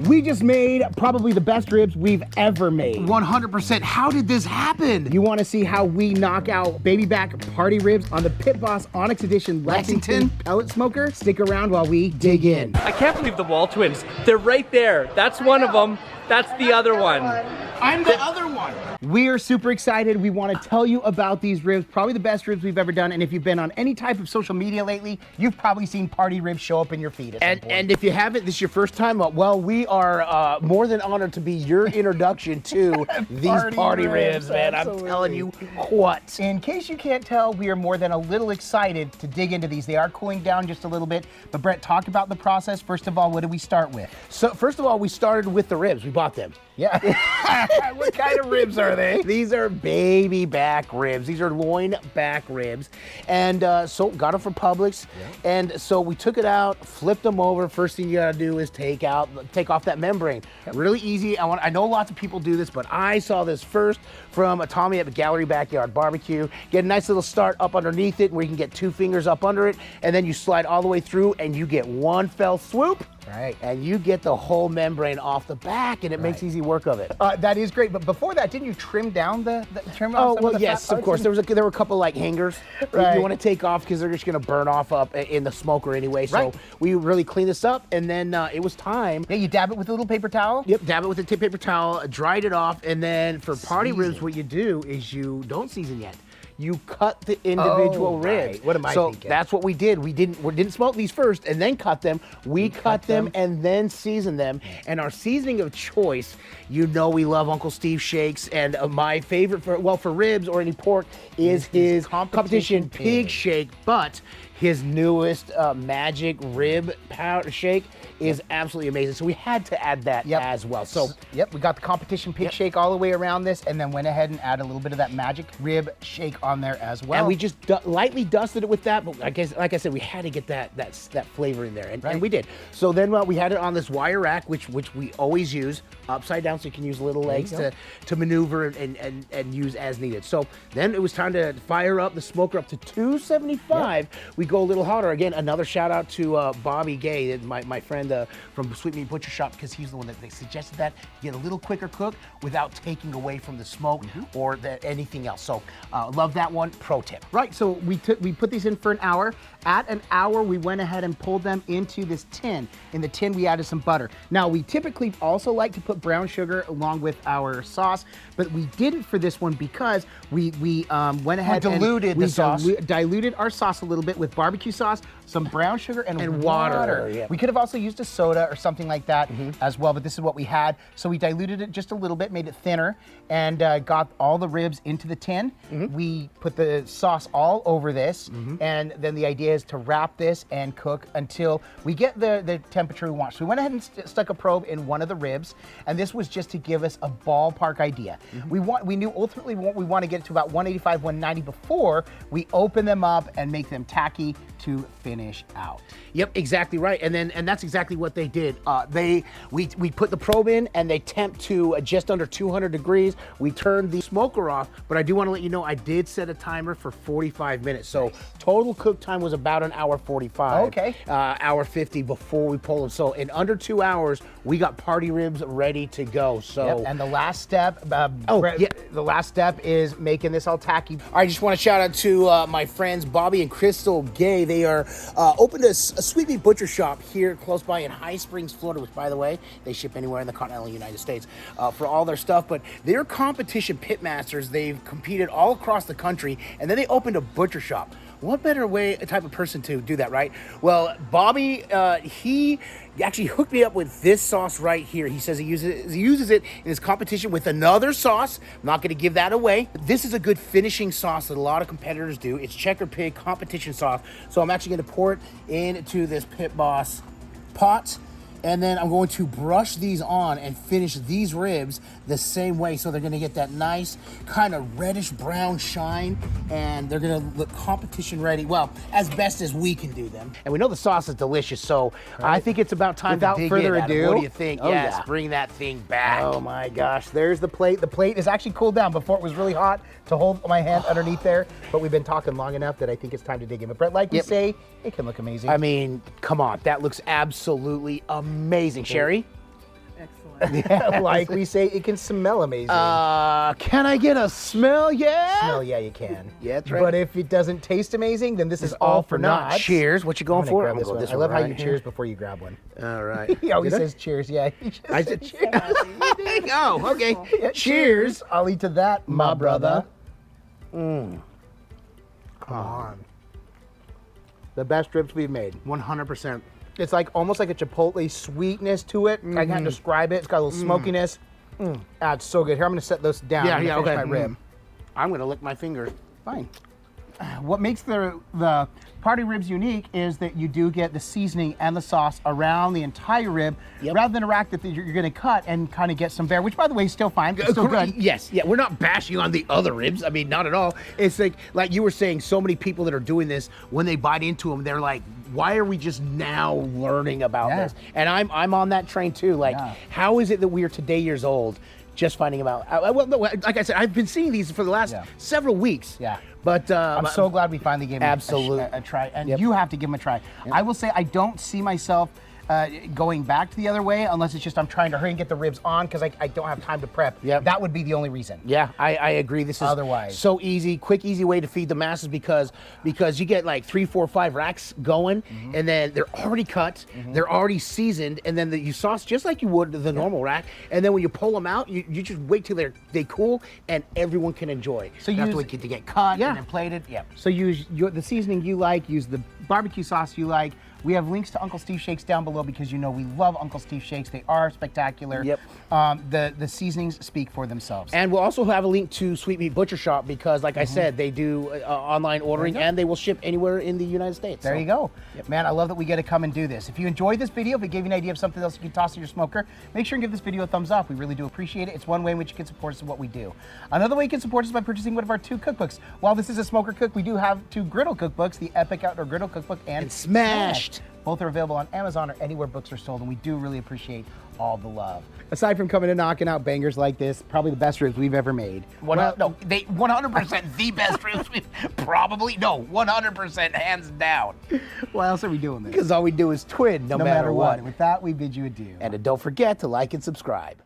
We just made probably the best ribs we've ever made. 100%. How did this happen? You want to see how we knock out baby back party ribs on the Pit Boss Onyx Edition Lexington Pellet Smoker? Stick around while we dig in. I can't believe the WALTWINS. They're right there. That's one of them. That's the other one. I'm the other one. We are super excited. We want to tell you about these ribs, probably the best ribs we've ever done. And if you've been on any type of social media lately, you've probably seen party ribs show up in your feed at some point. And if you haven't, this is your first time, well, we are more than honored to be your introduction to these party ribs, man. Absolutely. I'm telling you what. In case you can't tell, we are more than a little excited to dig into these. They are cooling down just a little bit. But Brett, talk about the process. First of all, what did we start with? So first of all, we started with the ribs. We bought them. Yeah. What kind of ribs are they? These are baby back ribs. These are loin back ribs. And so got them from Publix. Yeah. And so we took it out, flipped them over. First thing you gotta do is take off that membrane. Yep. Really easy. I know lots of people do this, but I saw this first from Tommy at the Gallery Backyard Barbecue. Get a nice little start up underneath it where you can get 2 fingers up under it, and then you slide all the way through and you get one fell swoop. Right. And you get the whole membrane off the back, and it makes easy work of it. That is great. But before that, didn't you trim down trim off some well, of the yes, fat of course. There were a couple like hangers right. you want to take off because they're just going to burn off up in the smoker anyway. So right. we really cleaned this up, and then it was time. Yeah, you dab it with a little paper towel? Yep, dab it with a paper towel, dried it off, and then for party ribs, what you do is you don't season yet. You cut the individual ribs. Right. What am I thinking? So that's what we did. We didn't smoke these first and then cut them. We cut them and then seasoned them. And our seasoning of choice, you know we love Uncle Steve shakes, and my favorite for ribs or any pork is his competition pig shake, but his newest magic rib powder shake is absolutely amazing. So we had to add that as well. So we got the competition pig shake all the way around this, and then went ahead and added a little bit of that magic rib shake on there as well. And we just lightly dusted it with that, but I guess, like I said, we had to get that flavor in there, and we did. So then we had it on this wire rack, which we always use upside down, so you can use little legs to maneuver and use as needed. So then it was time to fire up the smoker up to 275. We go a little hotter. Again, another shout out to Bobby Gay, my friend from Sweet Meat Butcher Shop, because he's the one that suggested that you get a little quicker cook without taking away from the smoke or anything else. So love that one. Pro tip. Right, so we put these in for an hour. At an hour, we went ahead and pulled them into this tin. In the tin, we added some butter. Now, we typically also like to put brown sugar along with our sauce, but we didn't for this one because we went ahead and diluted our sauce a little bit with barbecue sauce, some brown sugar, and water. Yeah. We could have also used a soda or something like that as well, but this is what we had. So we diluted it just a little bit, made it thinner, and got all the ribs into the tin. We put the sauce all over this, and then the idea is to wrap this and cook until we get the temperature we want. So we went ahead and stuck a probe in one of the ribs, and this was just to give us a ballpark idea. We knew ultimately we want to get it to about 185, 190 before we open them up and make them tacky to finish out. Yep, exactly right. And that's exactly what they did. We put the probe in, and they temp to just under 200 degrees. We turned the smoker off, but I do want to let you know I did set a timer for 45 minutes. So total cook time was about an hour 45. Okay. Hour 50 before we pull them. So in under 2 hours, we got party ribs ready to go. So and the last step, the last step is making this all tacky. I just want to shout out to my friends Bobby and Crystal Gay. They are opened a Sweet Meat Butcher Shop here close by in High Springs, Florida, which, by the way, they ship anywhere in the continental United States for all their stuff. But they're competition pit masters. They've competed all across the country, and then they opened a butcher shop. What better type of person to do that, right? Well, Bobby, he actually hooked me up with this sauce right here. He says he uses it in his competition with another sauce. I'm not going to give that away. This is a good finishing sauce that a lot of competitors do. It's Checker Pig competition sauce. So I'm actually going to pour it into this Pit Boss pot. And then I'm going to brush these on and finish these ribs the same way. So they're gonna get that nice kind of reddish brown shine, and they're gonna look competition ready. Well, as best as we can do them. And we know the sauce is delicious, so I think it's about time Without to dig further in. ado, What do you think? oh, Yes, yeah. bring that thing back. Oh my gosh, there's the plate. The plate is actually cooled down. Before it was really hot to hold my hand underneath there, but we've been talking long enough that I think it's time to dig in. But Brett, like we say, it can look amazing. I mean, come on, that looks absolutely amazing. Sherry? Like we say, it can smell amazing. Can I get a smell? Yeah. Smell, yeah, you can. Yeah, that's right. But if it doesn't taste amazing, then this is all for naught. Cheers. What you going I'm for? gonna I'm grab gonna this go one. I love how right you here. cheers before you grab one. All right. He always Did I? says cheers. Yeah, he just I said did. cheers. Oh, okay. Yeah, Cheers. I'll eat to that, my brother. Mm. Come on. The best ribs we've made. 100%. It's like almost like a chipotle sweetness to it. I can't describe it. It's got a little smokiness. Ah, it's so good. Here, I'm going to set those down. Yeah, I'm yeah, gonna okay. finish my rib. I'm gonna lick my fingers. Fine. What makes the party ribs unique is that you do get the seasoning and the sauce around the entire rib, rather than a rack that you're going to cut and kind of get some bare, which by the way is still fine. It's still good. Yes, yeah. We're not bashing on the other ribs. I mean, not at all. It's like you were saying, so many people that are doing this, when they bite into them, they're like, why are we just now learning about this? And I'm on that train too. Like, how is it that we are today years old just finding about? Well, no, like I said, I've been seeing these for the last several weeks. Yeah. But I'm so glad we finally gave Absolutely. a try, and you have to give them a try. I will say I don't see myself going back to the other way unless it's just I'm trying to hurry and get the ribs on because I don't have time to prep. That would be the only reason. Yeah, I agree. This is Otherwise. so easy, quick, easy way to feed the masses because you get like 3, 4, 5 racks going, and then they're already cut, they're already seasoned, and then you sauce just like you would the normal rack, and then when you pull them out, you just wait till they cool, and everyone can enjoy. So you you have to wait to get cut and then plated. Yeah. So use the seasoning you like, use the barbecue sauce you like. We have links to Uncle Steve Shakes down below because you know we love Uncle Steve Shakes. They are spectacular. Yep. The seasonings speak for themselves. And we'll also have a link to Sweet Meat Butcher Shop because, like I said, they do online ordering and they will ship anywhere in the United States. There you go. Man, I love that we get to come and do this. If you enjoyed this video, if it gave you an idea of something else you can toss in your smoker, make sure and give this video a thumbs up. We really do appreciate it. It's one way in which you can support us in what we do. Another way you can support us is by purchasing one of our 2 cookbooks. While this is a smoker cook, we do have 2 griddle cookbooks, the Epic Outdoor Griddle Cookbook and Smashed. Both are available on Amazon or anywhere books are sold, and we do really appreciate all the love. Aside from coming and knocking out bangers like this, probably the best ribs we've ever made. They 100% the best ribs we've probably 100% hands down. Why else are we doing this? Because all we do is twin no matter what. With that, we bid you adieu. And don't forget to like and subscribe.